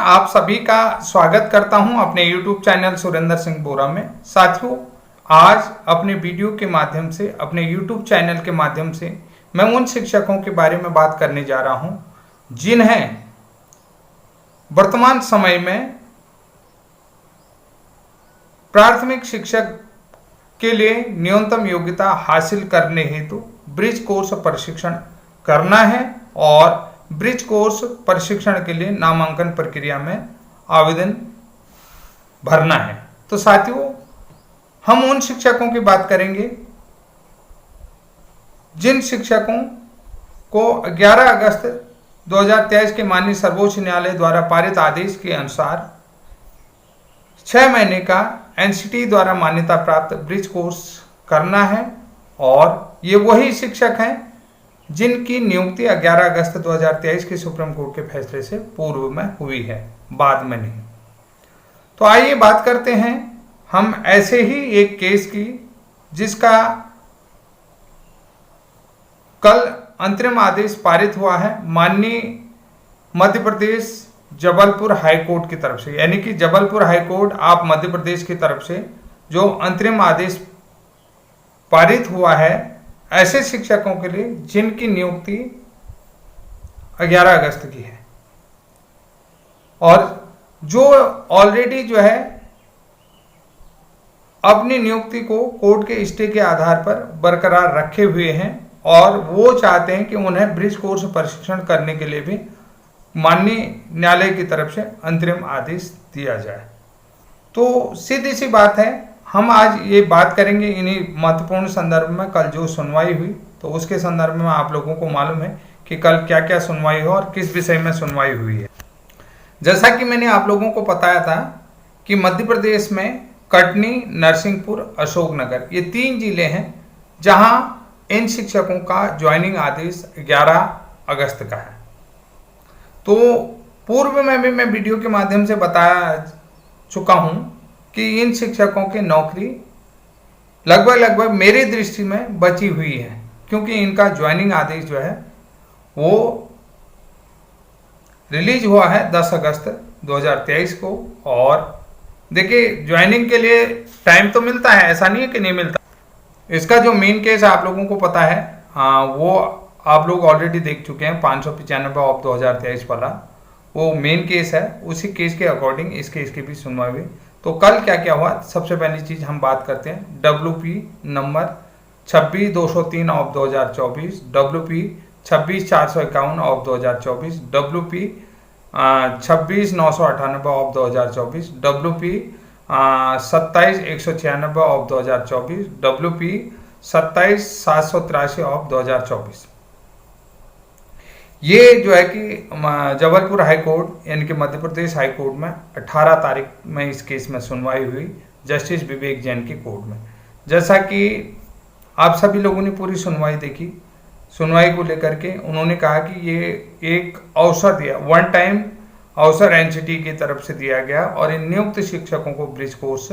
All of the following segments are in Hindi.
आप सभी का स्वागत करता हूं अपने YouTube चैनल सुरेंद्र सिंह बोरा में। साथियों, आज अपने वीडियो के माध्यम से, अपने YouTube चैनल के माध्यम से मैं उन शिक्षकों के बारे में बात करने जा रहा हूं जिन्हें वर्तमान समय में प्राथमिक शिक्षक के लिए न्यूनतम योग्यता हासिल करने हेतु ब्रिज कोर्स प्रशिक्षण करना है और ब्रिज कोर्स प्रशिक्षण के लिए नामांकन प्रक्रिया में आवेदन भरना है। तो साथियों, हम उन शिक्षकों की बात करेंगे जिन शिक्षकों को 11 अगस्त 2023 के माननीय सर्वोच्च न्यायालय द्वारा पारित आदेश के अनुसार 6 महीने का एनसीटी द्वारा मान्यता प्राप्त ब्रिज कोर्स करना है और ये वही शिक्षक हैं जिनकी नियुक्ति 11 अगस्त 2023 के सुप्रीम कोर्ट के फैसले से पूर्व में हुई है, बाद में नहीं। तो आइए बात करते हैं हम ऐसे ही एक केस की जिसका कल अंतरिम आदेश पारित हुआ है माननीय मध्य प्रदेश जबलपुर हाई कोर्ट की तरफ से। यानी कि जबलपुर हाई कोर्ट आप मध्य प्रदेश की तरफ से जो अंतरिम आदेश पारित हुआ है ऐसे शिक्षकों के लिए जिनकी नियुक्ति 11 अगस्त की है और जो ऑलरेडी जो है अपनी नियुक्ति को कोर्ट के स्टे के आधार पर बरकरार रखे हुए हैं और वो चाहते हैं कि उन्हें ब्रिज कोर्स प्रशिक्षण करने के लिए भी माननीय न्यायालय की तरफ से अंतरिम आदेश दिया जाए। तो सीधी सी बात है, हम आज ये बात करेंगे इन्हीं महत्वपूर्ण संदर्भ में। कल जो सुनवाई हुई तो उसके संदर्भ में आप लोगों को मालूम है कि कल क्या क्या सुनवाई हो और किस विषय में सुनवाई हुई है। जैसा कि मैंने आप लोगों को बताया था कि मध्य प्रदेश में कटनी, नरसिंहपुर, अशोकनगर ये 3 जिले हैं जहां इन शिक्षकों का ज्वाइनिंग आदेश 11 अगस्त का है। तो पूर्व में भी मैं वीडियो के माध्यम से बता चुका हूं कि इन शिक्षकों की नौकरी लगभग मेरी दृष्टि में बची हुई है, क्योंकि इनका ज्वाइनिंग आदेश जो है वो रिलीज हुआ है 10 अगस्त 2023 को। और देखिए, ज्वाइनिंग के लिए टाइम तो मिलता है, ऐसा नहीं है कि नहीं मिलता। इसका जो मेन केस आप लोगों को पता है, वो आप लोग ऑलरेडी देख चुके हैं, 595/2023 वाला वो मेन केस है। उसी केस के अकॉर्डिंग इस केस की भी सुनवाई हुई। तो कल क्या क्या हुआ, सबसे पहली चीज हम बात करते हैं WP number 26/203/2024, WP 26/451/2024, WP 26/998/2024, WP 27/196/2024, WP 27/783/2024। ये जो है कि जबलपुर हाई कोर्ट यानी कि मध्य प्रदेश हाई कोर्ट में 18 तारीख में इस केस में सुनवाई हुई जस्टिस विवेक जैन की कोर्ट में। जैसा कि आप सभी लोगों ने पूरी सुनवाई देखी, सुनवाई को लेकर के उन्होंने कहा कि ये एक अवसर दिया, वन टाइम अवसर एनसीटी की तरफ से दिया गया और इन नियुक्त शिक्षकों को ब्रिज कोर्स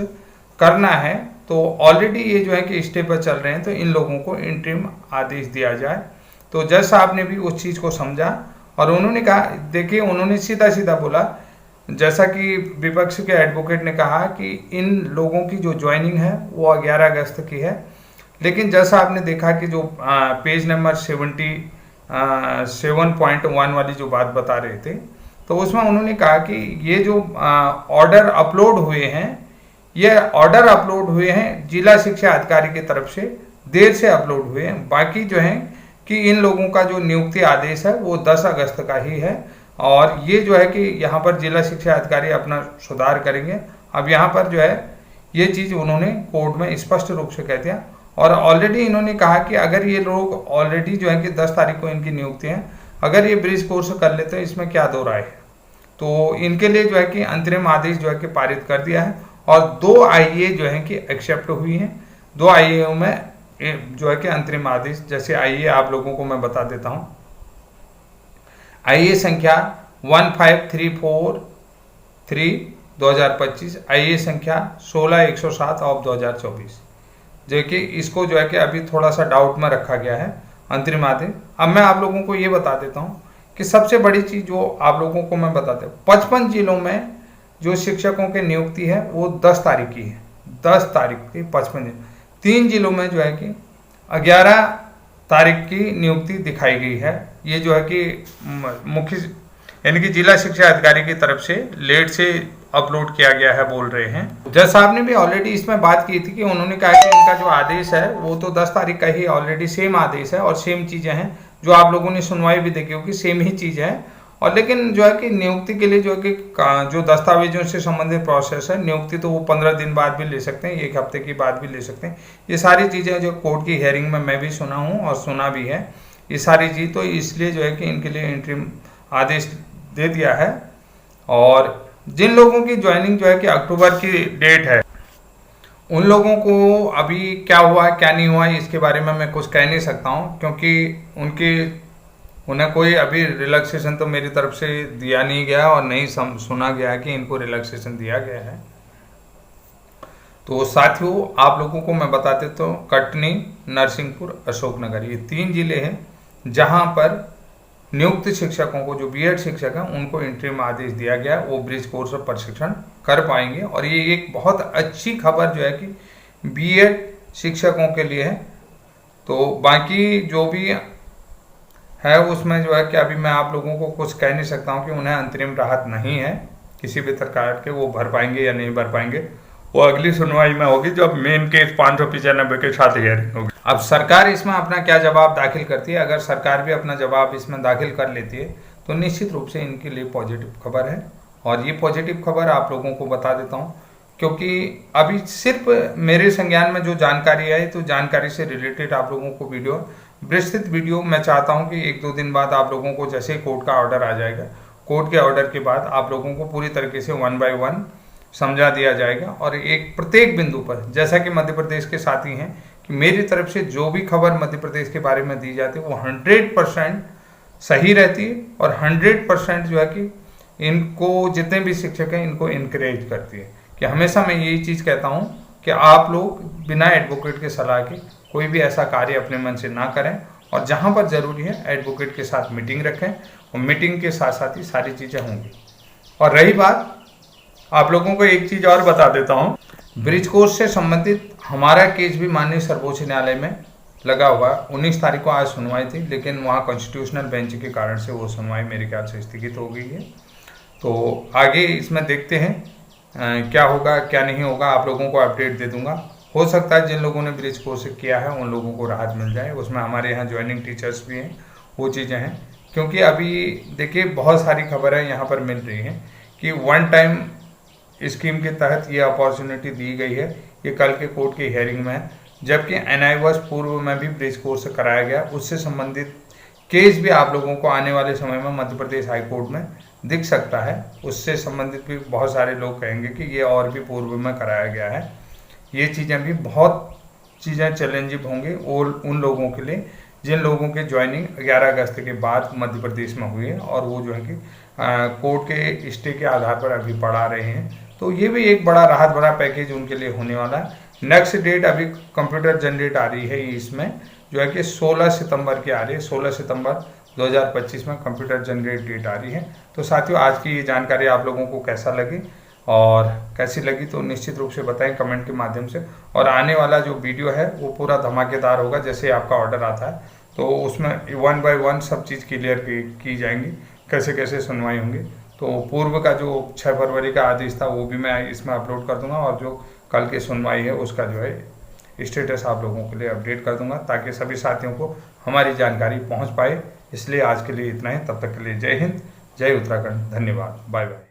करना है। तो ऑलरेडी ये जो है कि स्टे पर चल रहे हैं, तो इन लोगों को इंटरिम आदेश दिया जाए। तो जज साहब ने भी उस चीज़ को समझा और उन्होंने कहा, देखिए उन्होंने सीधा सीधा बोला, जैसा कि विपक्ष के एडवोकेट ने कहा कि इन लोगों की जो ज्वाइनिंग है वो 11 अगस्त की है। लेकिन जज साहब ने देखा कि जो पेज नंबर 77.1 वाली जो बात बता रहे थे, तो उसमें उन्होंने कहा कि ये जो ऑर्डर अपलोड हुए हैं, ये ऑर्डर अपलोड हुए हैं जिला शिक्षा अधिकारी की तरफ से, देर से अपलोड हुए हैं। बाकी जो है कि इन लोगों का जो नियुक्ति आदेश है वो 10 अगस्त का ही है और ये जो है कि यहाँ पर जिला शिक्षा अधिकारी अपना सुधार करेंगे। अब यहाँ पर जो है ये चीज़ उन्होंने कोर्ट में स्पष्ट रूप से कह दिया और ऑलरेडी इन्होंने कहा कि अगर ये लोग ऑलरेडी जो है कि 10 तारीख को इनकी नियुक्ति है, अगर ये ब्रिज कोर्स कर लेते हैं, इसमें क्या दो राय है। तो इनके लिए जो है कि अंतरिम आदेश जो है कि पारित कर दिया है और 2 आईए जो है कि एक्सेप्ट हुई हैं। 2 आईए में जो है कि अंतरिम आदेश, जैसे आईए आप लोगों को मैं बता देता हूं, आईए संख्या 15343/2025, आईए संख्या 16107/2024, जो कि इसको जो है कि अभी थोड़ा सा डाउट में रखा गया है अंतरिम आदेश। अब मैं आप लोगों को ये बता देता हूं कि सबसे बड़ी चीज़ जो आप लोगों को मैं बताता हूँ, 55 जिलों में जो शिक्षकों की नियुक्ति है वो 10 तारीख की है, 10 तारीख की 55। 3 जिलों में जो है कि 11 तारीख की नियुक्ति दिखाई गई है। ये जो है कि मुख्य यानी कि जिला शिक्षा अधिकारी की तरफ से लेट से अपलोड किया गया है बोल रहे हैं। जज साहब ने भी ऑलरेडी इसमें बात की थी कि उन्होंने कहा कि इनका जो आदेश है वो तो 10 तारीख का ही ऑलरेडी सेम आदेश है और सेम चीज़ें हैं जो आप लोगों ने सुनवाई भी देखी होगी, सेम ही चीज़ है। और लेकिन जो है कि नियुक्ति के लिए जो है कि जो दस्तावेजों से संबंधित प्रोसेस है, नियुक्ति तो वो 15 दिन बाद भी ले सकते हैं, 1 हफ्ते की बाद भी ले सकते हैं। ये सारी चीज़ें जो कोर्ट की हियरिंग में मैं भी सुना हूँ और सुना भी है ये सारी चीज़, तो इसलिए जो है कि इनके लिए इंटरिम आदेश दे दिया है। और जिन लोगों की ज्वाइनिंग जो है कि अक्टूबर की डेट है, उन लोगों को अभी क्या हुआ क्या नहीं हुआ इसके बारे में मैं कुछ कह नहीं सकता हूँ, क्योंकि उन्हें कोई अभी रिलैक्सेशन तो मेरी तरफ से दिया नहीं गया और नहीं सुना गया कि इनको रिलैक्सेशन दिया गया है। तो साथियों आप लोगों को मैं बता देता हूँ, कटनी, नरसिंहपुर, अशोकनगर ये 3 जिले हैं जहाँ पर नियुक्त शिक्षकों को, जो बीएड शिक्षक हैं उनको इंटरिम आदेश दिया गया, वो ब्रिज कोर्स और प्रशिक्षण कर पाएंगे। और ये एक बहुत अच्छी खबर जो है कि बीएड शिक्षकों के लिए है। तो बाकी जो भी है उसमें जो है कि अभी मैं आप लोगों को कुछ कह नहीं सकता हूँ कि उन्हें अंतरिम राहत नहीं है किसी भी प्रकार के, वो भर पाएंगे या नहीं भर पाएंगे, वो अगली सुनवाई में होगी जब मेन केस 595 के साथ हियरिंग होगी। अब सरकार इसमें अपना क्या जवाब दाखिल करती है, अगर सरकार भी अपना जवाब इसमें दाखिल कर लेती है तो निश्चित रूप से इनके लिए पॉजिटिव खबर है। और ये पॉजिटिव खबर आप लोगों को बता देता हूँ क्योंकि अभी सिर्फ मेरे संज्ञान में जो जानकारी आई, तो जानकारी से रिलेटेड आप लोगों को विस्तृत वीडियो मैं चाहता हूं कि 1-2 दिन बाद आप लोगों को, जैसे कोर्ट का ऑर्डर आ जाएगा, कोर्ट के ऑर्डर के बाद आप लोगों को पूरी तरीके से 1 बाय 1 समझा दिया जाएगा। और एक प्रत्येक बिंदु पर, जैसा कि मध्य प्रदेश के साथी हैं कि मेरी तरफ से जो भी खबर मध्य प्रदेश के बारे में दी जाती है वो 100% सही रहती है और 100% जो है कि इनको, जितने भी शिक्षक हैं इनको इनकरेज करती है। कि हमेशा मैं यही चीज़ कहता हूँ कि आप लोग बिना एडवोकेट के सलाह के कोई भी ऐसा कार्य अपने मन से ना करें, और जहाँ पर ज़रूरी है एडवोकेट के साथ मीटिंग रखें, और मीटिंग के साथ साथ ही सारी चीज़ें होंगी। और रही बात, आप लोगों को एक चीज़ और बता देता हूँ, ब्रिज कोर्स से संबंधित हमारा केस भी माननीय सर्वोच्च न्यायालय में लगा हुआ। 19 तारीख को आज सुनवाई थी, लेकिन वहाँ कॉन्स्टिट्यूशनल बेंच के कारण से वो सुनवाई मेरे ख्याल से स्थगित हो गई है। तो आगे इसमें देखते हैं क्या होगा क्या नहीं होगा, आप लोगों को अपडेट दे दूंगा। हो सकता है जिन लोगों ने ब्रिज कोर्स किया है उन लोगों को राहत मिल जाए, उसमें हमारे यहाँ ज्वाइनिंग टीचर्स भी हैं, वो चीज़ें हैं। क्योंकि अभी देखिए बहुत सारी खबरें यहाँ पर मिल रही हैं कि 1 टाइम स्कीम के तहत ये अपॉर्चुनिटी दी गई है, ये कल के कोर्ट की हियरिंग में है। जबकि NIOS पूर्व में भी ब्रिज कोर्स कराया गया, उससे संबंधित केस भी आप लोगों को आने वाले समय में मध्य प्रदेश हाईकोर्ट में दिख सकता है। उससे संबंधित भी बहुत सारे लोग कहेंगे कि ये और भी पूर्व में कराया गया है। ये चीज़ें भी बहुत चीज़ें चैलेंजिंग होंगी और उन लोगों के लिए जिन लोगों के ज्वाइनिंग 11 अगस्त के बाद मध्य प्रदेश में हुई है और वो जो है कि कोर्ट के स्टे के आधार पर अभी पढ़ा रहे हैं। तो ये भी एक बड़ा राहत भरा पैकेज उनके लिए होने वाला है। नेक्स्ट डेट अभी कंप्यूटर जनरेट आ रही है, इसमें जो है कि 16 सितंबर की आ रही है, 16 सितंबर 2025 में कंप्यूटर जनरेट डेट आ रही है। तो साथियों आज की ये जानकारी आप लोगों को कैसा लगी और कैसी लगी तो निश्चित रूप से बताएं कमेंट के माध्यम से। और आने वाला जो वीडियो है वो पूरा धमाकेदार होगा, जैसे आपका ऑर्डर आता है तो उसमें 1 बाय 1 सब चीज़ क्लियर की जाएंगी, कैसे कैसे सुनवाई होंगी। तो पूर्व का जो 6 फरवरी का आदेश था वो भी मैं इसमें अपलोड कर दूंगा, और जो कल की सुनवाई है उसका जो है स्टेटस आप लोगों के लिए अपडेट कर दूंगा, ताकि सभी साथियों को हमारी जानकारी पहुंच पाए। इसलिए आज के लिए इतना ही, तब तक के लिए जय हिंद, जय उत्तराखंड, धन्यवाद, बाय बाय।